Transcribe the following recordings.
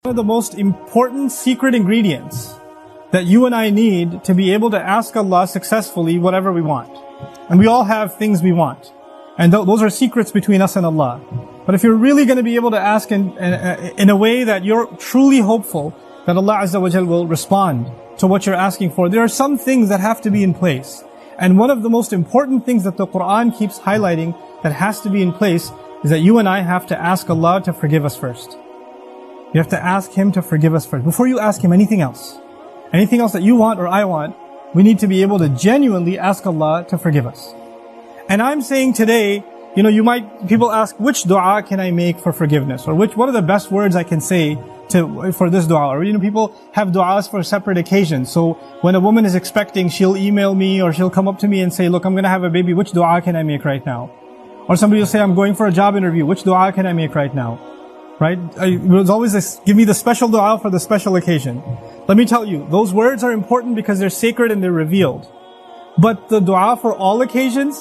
One of the most important secret ingredients that you and I need to be able to ask Allah successfully whatever we want. And we all have things we want. And those are secrets between us and Allah. But if you're really going to be able to ask in a way that you're truly hopeful that Allah Azza wa Jal will respond to what you're asking for, there are some things that have to be in place. And one of the most important things that the Quran keeps highlighting that has to be in place is that you and I have to ask Allah to forgive us first. You have to ask Him to forgive us first. Before you ask Him anything else that you want or I want, we need to be able to genuinely ask Allah to forgive us. And I'm saying today, people ask, which dua can I make for forgiveness? Or what are the best words I can say for this dua? Or, people have duas for separate occasions. So when a woman is expecting, she'll email me or she'll come up to me and say, look, I'm going to have a baby. Which dua can I make right now? Or somebody will say, I'm going for a job interview. Which dua can I make right now? Right? There's always this, give me the special dua for the special occasion. Let me tell you, those words are important because they're sacred and they're revealed. But the dua for all occasions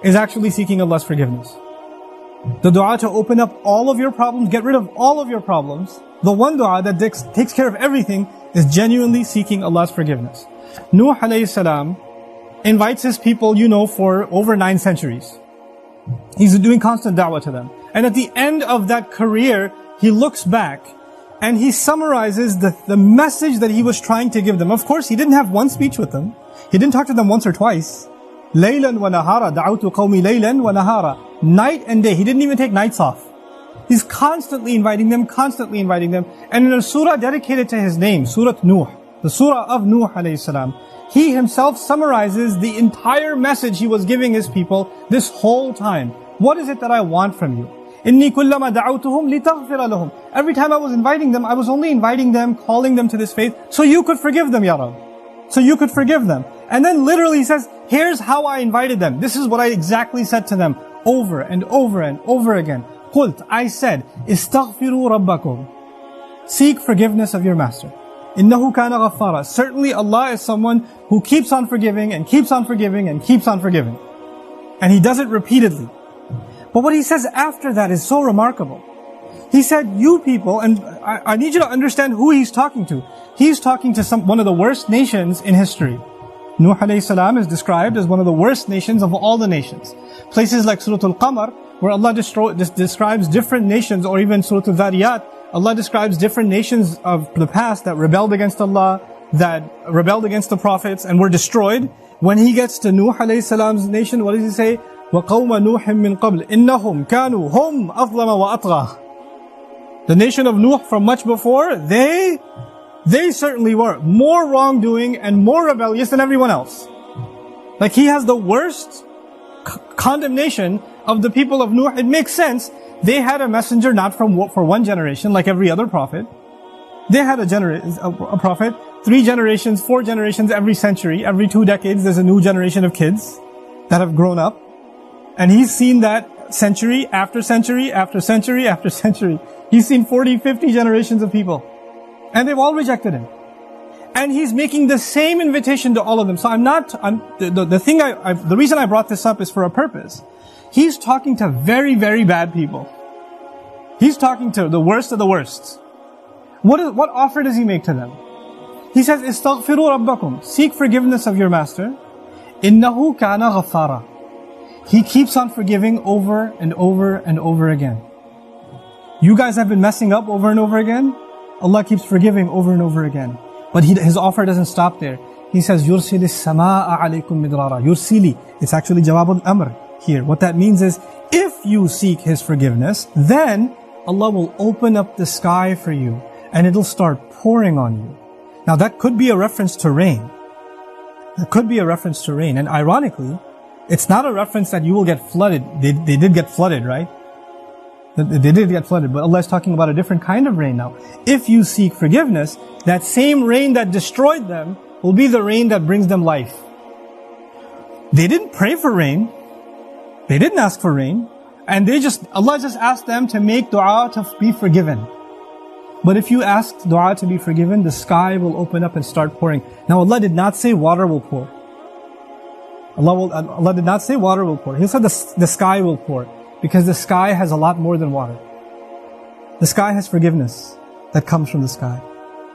is actually seeking Allah's forgiveness. The dua to open up all of your problems, get rid of all of your problems. The one dua that takes care of everything is genuinely seeking Allah's forgiveness. Nuh alayhi salam invites his people, for over 9 centuries. He's doing constant da'wah to them. And at the end of that career, he looks back and he summarizes the message that he was trying to give them. Of course, he didn't have one speech with them. He didn't talk to them once or twice. Laylan wa nahara, da'awtu qawmi laylan wa nahara. Night and day. He didn't even take nights off. He's constantly inviting them. And in a surah dedicated to his name, Surah Nuh, the surah of Nuh alayhi salam, he himself summarizes the entire message he was giving his people this whole time. What is it that I want from you? إِنِّي كُلَّمَا دَعَوْتُهُمْ لِتَغْفِرَ لَهُمْ. Every time I was inviting them, I was only inviting them, calling them to this faith, so you could forgive them, Ya Rab. So you could forgive them. And then literally he says, here's how I invited them. This is what I exactly said to them, over and over and over again. قُلْت, I said, اسْتَغْفِرُوا رَبَّكُمْ. Seek forgiveness of your master. إِنَّهُ كَانَ غَفَّارًا. Certainly Allah is someone who keeps on forgiving and keeps on forgiving and keeps on forgiving. And He does it repeatedly. But what He says after that is so remarkable. He said, you people, and I need you to understand who He's talking to. He's talking to one of the worst nations in history. Nuh alayhi salam is described as one of the worst nations of all the nations. Places like Surah Al-Qamar, where Allah describes different nations, or even Surah Al-Dhariyat, Allah describes different nations of the past that rebelled against Allah, that rebelled against the prophets, and were destroyed. When He gets to Nuh alayhi salam's nation, what does He say? وَقَوْمَ نُوحٍ مِّن قَبْلِ إِنَّهُمْ كَانُوا هُمْ أَظْلَمَ وَأَطْغَى. The nation of Nuh from much before, they certainly were more wrongdoing and more rebellious than everyone else. Like He has the worst condemnation of the people of Nuh. It makes sense. They had a messenger not for one generation like every other prophet. They had a prophet 3 generations, 4 generations every century. Every 2 decades there's a new generation of kids that have grown up. And he's seen that century after century after century after century. He's seen 40, 50 generations of people. And they've all rejected Him. And He's making the same invitation to all of them. So the reason I brought this up is for a purpose. He's talking to very, very bad people. He's talking to the worst of the worst. What offer does He make to them? He says, "Istaghfiru rabbakum." Seek forgiveness of your master. إِنَّهُ كَانَ غَفَّارًا. He keeps on forgiving over and over and over again. You guys have been messing up over and over again. Allah keeps forgiving over and over again. But His offer doesn't stop there. He says, يُرْسِلِ السَّمَاءَ عَلَيْكُمْ مِدْرَارًا. Yursili. It's actually Jawab al-Amr here. What that means is, if you seek His forgiveness, then Allah will open up the sky for you and it'll start pouring on you. Now that could be a reference to rain. And ironically, it's not a reference that you will get flooded. They did get flooded, right? They did get flooded, but Allah is talking about a different kind of rain now. If you seek forgiveness, that same rain that destroyed them will be the rain that brings them life. They didn't pray for rain. They didn't ask for rain. And Allah just asked them to make dua to be forgiven. But if you ask dua to be forgiven, the sky will open up and start pouring. Now Allah did not say water will pour. Allah did not say water will pour. He said the sky will pour. Because the sky has a lot more than water. The sky has forgiveness. that comes from the sky.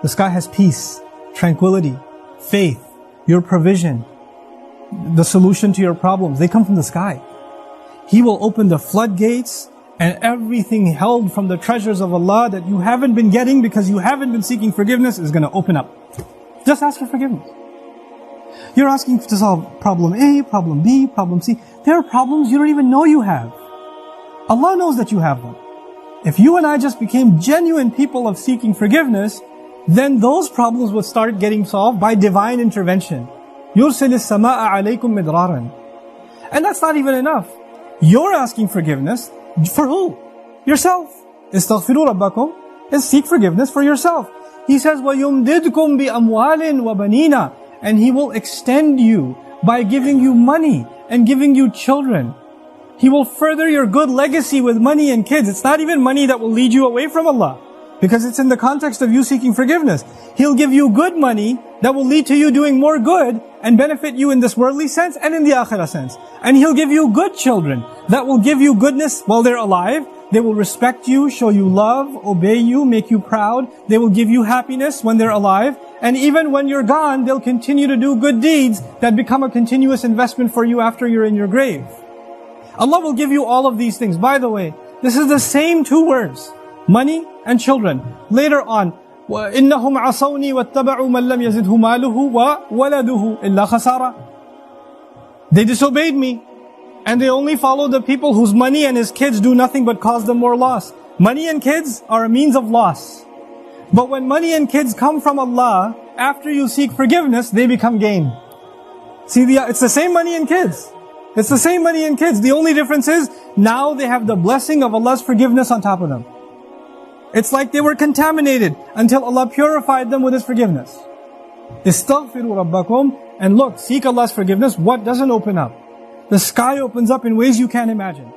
The sky has peace, tranquility, faith, your provision, the solution to your problems. They come from the sky. He will open the floodgates, and everything held from the treasures of Allah that you haven't been getting because you haven't been seeking forgiveness is going to open up. Just ask for forgiveness. You're asking to solve problem A, problem B, problem C. There are problems you don't even know you have. Allah knows that you have them. If you and I just became genuine people of seeking forgiveness, then those problems would start getting solved by divine intervention. يُرْسِلِ السَّمَاءَ عَلَيْكُمْ مِدْرَارًا. And that's not even enough. You're asking forgiveness for who? Yourself. اسْتَغْفِرُوا رَبَّكُمْ is seek forgiveness for yourself. He says, وَيُمْدِدْكُمْ بِأَمْوَالٍ وَبَنِينَ. And He will extend you by giving you money and giving you children. He will further your good legacy with money and kids. It's not even money that will lead you away from Allah, because it's in the context of you seeking forgiveness. He'll give you good money that will lead to you doing more good and benefit you in this worldly sense and in the akhirah sense. And He'll give you good children that will give you goodness while they're alive. They will respect you, show you love, obey you, make you proud. They will give you happiness when they're alive. And even when you're gone, they'll continue to do good deeds that become a continuous investment for you after you're in your grave. Allah will give you all of these things. By the way, this is the same two words, money and children. Later on, وَإِنَّهُمْ عَصَوْنِي وَاتَّبَعُوا مَنْ لَمْ يَزِدْهُ مَالُهُ وَوَلَدُهُ إِلَّا خَسَارًا. They disobeyed me, and they only followed the people whose money and his kids do nothing but cause them more loss. Money and kids are a means of loss. But when money and kids come from Allah, after you seek forgiveness, they become gain. See, it's the same money and kids. It's the same money and kids. The only difference is, now they have the blessing of Allah's forgiveness on top of them. It's like they were contaminated until Allah purified them with His forgiveness. Istaghfiru rabbakum. And look, seek Allah's forgiveness. What doesn't open up? The sky opens up in ways you can't imagine.